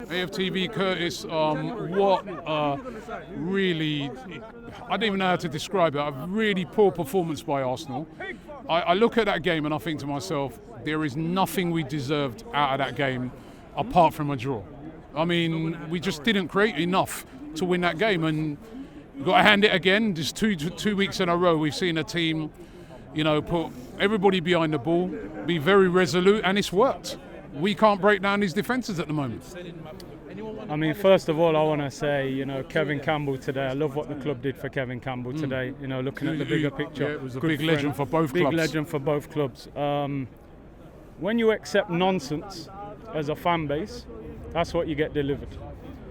AFTV Curtis, what really, I don't even know how to describe it, a really poor performance by Arsenal. I look at that game and I think to myself, there is nothing we deserved out of that game apart from a draw. I mean, we just didn't create enough to win that game, and you've got to hand it again. Just two weeks in a row, we've seen a team, put everybody behind the ball, be very resolute, and it's worked. We can't break down these defences at the moment. I mean, first of all, I want to say, Kevin Campbell today. I love what the club did for Kevin Campbell today. Looking at the bigger picture. Yeah, it was a big legend for both clubs. Big legend for both clubs. When you accept nonsense as a fan base, that's what you get delivered.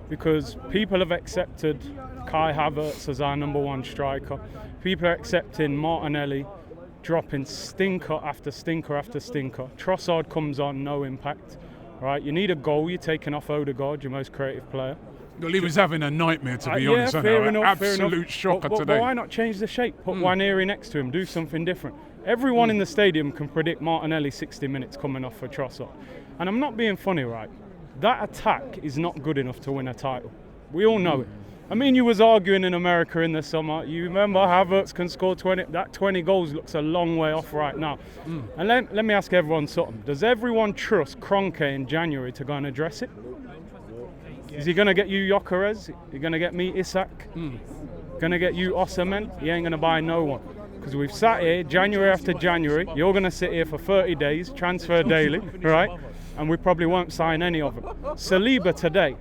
Because people have accepted Kai Havertz as our number one striker. People are accepting Martinelli dropping stinker after stinker after stinker. Trossard comes on, no impact. Right, you need a goal. You're taking off Odegaard, your most creative player. Well, he was having a nightmare, to be honest. Fair enough, absolute shocker today. But why not change the shape? Put Nwaneri next to him. Do something different. Everyone in the stadium can predict Martinelli 60 minutes coming off for Trossard. And I'm not being funny, right? That attack is not good enough to win a title. We all know it. I mean, you was arguing in America in the summer. You remember Havertz can score 20. That 20 goals looks a long way off right now. And let me ask everyone something. Does everyone trust Kroenke in January to go and address it? Is he going to get you Gyökeres? He going to get me Isak? Going to get you Osimhen? He ain't going to buy no one. Because we've sat here January after January. You're going to sit here for 30 days, transfer daily, right? And we probably won't sign any of them. Saliba today,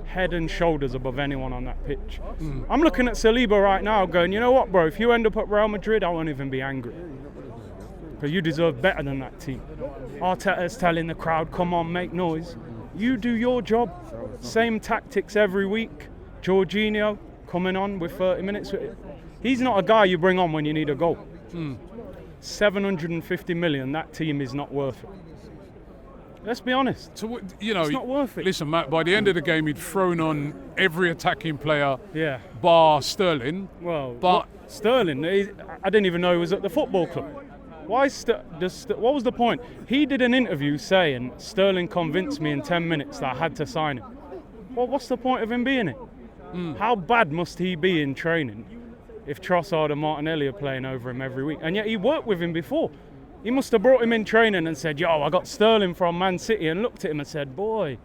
head and shoulders above anyone on that pitch. I'm looking at Saliba right now going, you know what, bro, if you end up at Real Madrid, I won't even be angry. Because you deserve better than that team. Arteta's telling the crowd, come on, make noise. You do your job. Same tactics every week. Jorginho coming on with 30 minutes. He's not a guy you bring on when you need a goal. 750 million, that team is not worth it. Let's be honest. So, it's not worth it. Listen, Matt, by the end of the game, he'd thrown on every attacking player bar Sterling. But Sterling, I didn't even know he was at the football club. What was the point? He did an interview saying, Sterling convinced me in 10 minutes that I had to sign him. Well, what's the point of him being it? How bad must he be in training if Trossard and Martinelli are playing over him every week? And yet he worked with him before. He must have brought him in training and said, I got Sterling from Man City, and looked at him and said, boy,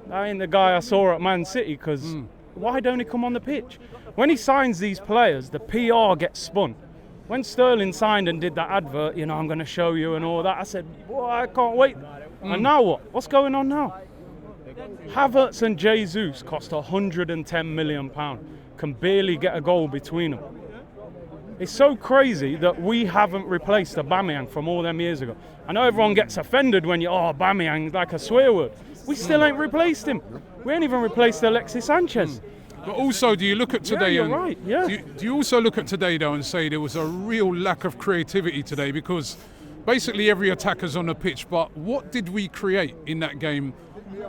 that ain't the guy I saw at Man City, because why don't he come on the pitch? When he signs these players, the PR gets spun. When Sterling signed and did that advert, I'm going to show you and all that, I said, boy, I can't wait. And now what? What's going on now? Havertz and Jesus cost £110 million, can barely get a goal between them. It's so crazy that we haven't replaced Aubameyang from all them years ago. I know everyone gets offended when Aubameyang's like a swear word. We still ain't replaced him. We ain't even replaced Alexis Sanchez. But also, do you look at today? You're right. Yeah. Do you also look at today though and say there was a real lack of creativity today, because basically every attacker's on the pitch, but what did we create in that game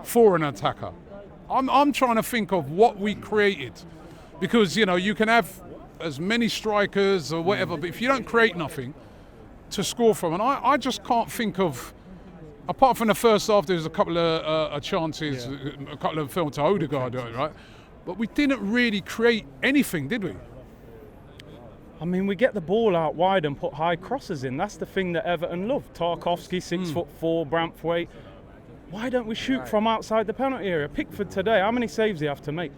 for an attacker? I'm trying to think of what we created, because you can have as many strikers or whatever, but if you don't create nothing to score from, and I just can't think of, apart from the first half, there's a couple of chances, a couple of films to Odegaard, right? But we didn't really create anything, did we? I mean, we get the ball out wide and put high crosses in. That's the thing that Everton love. Tarkowski, 6'4", Branthwaite. Why don't we shoot from outside the penalty area? Pickford today, how many saves do you have to make?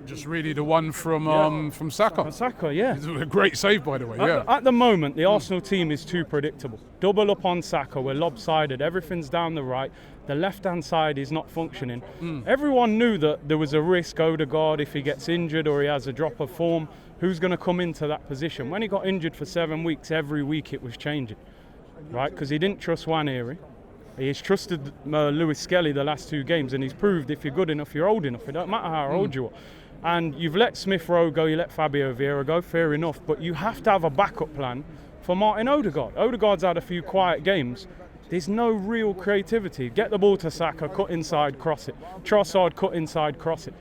Just really the one from Saka. Saka, yeah. It's a great save, by the way, At the moment, the Arsenal team is too predictable. Double up on Saka, we're lopsided, everything's down the right. The left-hand side is not functioning. Everyone knew that there was a risk, Odegaard, if he gets injured or he has a drop of form, who's going to come into that position? When he got injured for 7 weeks, every week it was changing, right? Because he didn't trust Nwaneri. He's trusted Lewis Skelly the last 2 games, and he's proved if you're good enough, you're old enough. It don't matter how old you are. And you've let Smith Rowe go, you let Fabio Vieira go, fair enough, but you have to have a backup plan for Martin Odegaard. Odegaard's had a few quiet games. There's no real creativity. Get the ball to Saka, cut inside, cross it. Trossard, cut inside, cross it.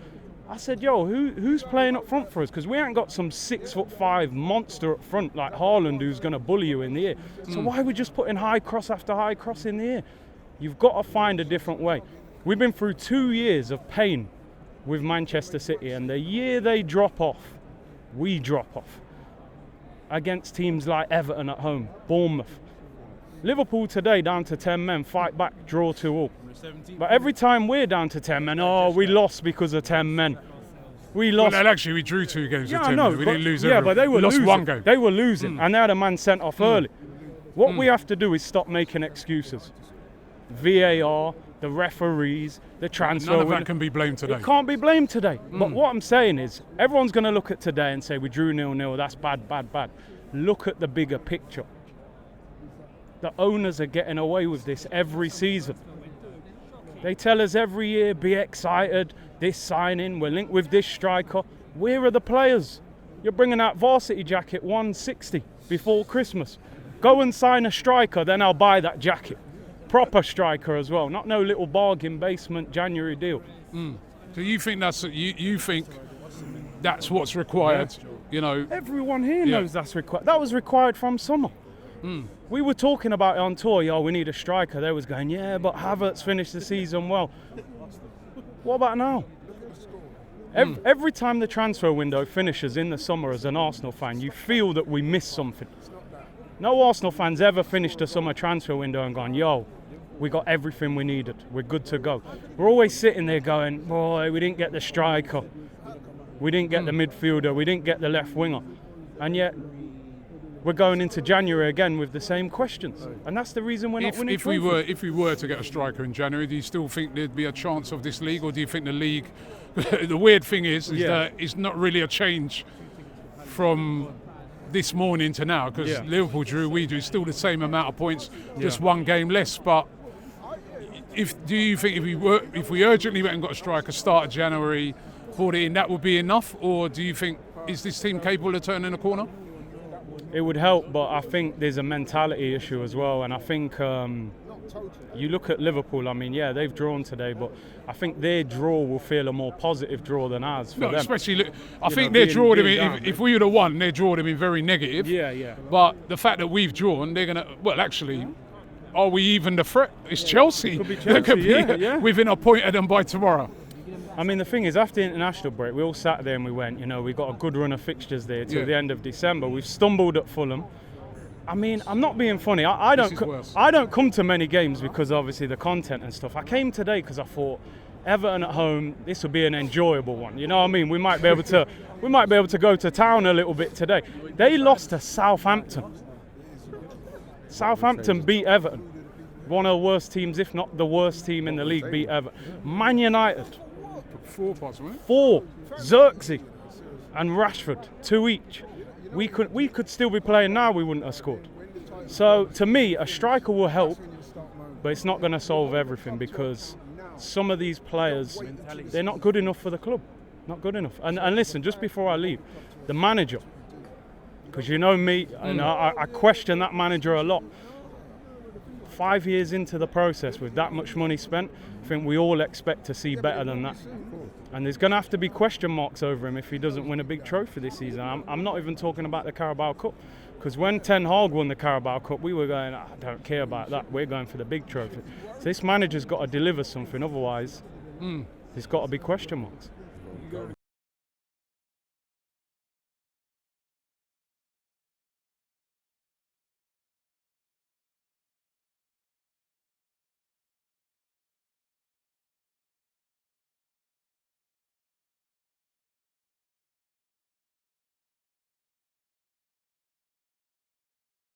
I said, who's playing up front for us? Because we ain't got some 6'5" monster up front like Haaland who's going to bully you in the air. So why are we just putting high cross after high cross in the air? You've got to find a different way. We've been through 2 years of pain with Manchester City, and the year they drop off, we drop off. Against teams like Everton at home, Bournemouth. Liverpool today down to 10 men, fight back, draw 2-2. But every time we're down to 10 men, we lost because of 10 men. We lost. Well, actually, we drew 2 games with 10 men. We didn't lose Yeah, but they were lost losing. 1 game. They were losing, and they had a man sent off early. What we have to do is stop making excuses. VAR, the referees, the transfer. None of that can be blamed today. It can't be blamed today. But what I'm saying is, everyone's going to look at today and say, we drew 0-0, that's bad, bad, bad. Look at the bigger picture. The owners are getting away with this every season. They tell us every year, be excited, this signing, we're linked with this striker. Where are the players? You're bringing out varsity jacket 160 before Christmas. Go and sign a striker, then I'll buy that jacket. Proper striker as well, not no little bargain basement January deal. So you think you think that's what's required? Yeah. You know, Everyone here knows that's required. That was required from summer. We were talking about it on tour. We need a striker. They was going, yeah, but Havertz finished the season well. What about now? Every time the transfer window finishes in the summer as an Arsenal fan, you feel that we miss something. No Arsenal fans ever finished the summer transfer window and gone, yo, we got everything we needed. We're good to go. We're always sitting there going, boy, we didn't get the striker. We didn't get the midfielder. We didn't get the left winger. And yet, we're going into January again with the same questions. And that's the reason we're not winning trophies. If we were to get a striker in January, do you still think there'd be a chance of this league, or do you think the league... The weird thing is that it's not really a change from this morning to now, because Liverpool drew, we drew, still the same amount of points, just 1 game less. But do you think if we urgently went and got a striker start of January, brought it in, that would be enough? Or do you think, is this team capable of turning a corner? It would help, but I think there's a mentality issue as well. And I think you look at Liverpool, I mean, they've drawn today, but I think their draw will feel a more positive draw than ours for them. Especially, I think their draw, if we would have won, their draw would have been very negative. Yeah. But the fact that we've drawn, they're going to, well, actually, are we even the threat? It's Chelsea. Could be Chelsea, within a point of them by tomorrow. I mean, the thing is, after the international break, we all sat there and we went, we got a good run of fixtures there till the end of December. We've stumbled at Fulham. I mean, I'm not being funny. I don't come to many games because obviously the content and stuff. I came today because I thought Everton at home, this will be an enjoyable one. You know what I mean? We might be able to go to town a little bit today. They lost to Southampton. Southampton beat Everton. One of the worst teams, if not the worst team in the league, beat Everton. Man United. 4 possibly. 4. Xerxes and Rashford, 2 each. We could still be playing now, we wouldn't have scored. So to me, a striker will help, but it's not going to solve everything, because some of these players, they're not good enough for the club. Not good enough. And listen, just before I leave, the manager, because you know me, and I question that manager a lot. 5 years into the process with that much money spent, I think we all expect to see better than that. And there's going to have to be question marks over him if he doesn't win a big trophy this season. I'm not even talking about the Carabao Cup, because when Ten Hag won the Carabao Cup, we were going, I don't care about that, we're going for the big trophy. So this manager's got to deliver something, otherwise there's got to be question marks.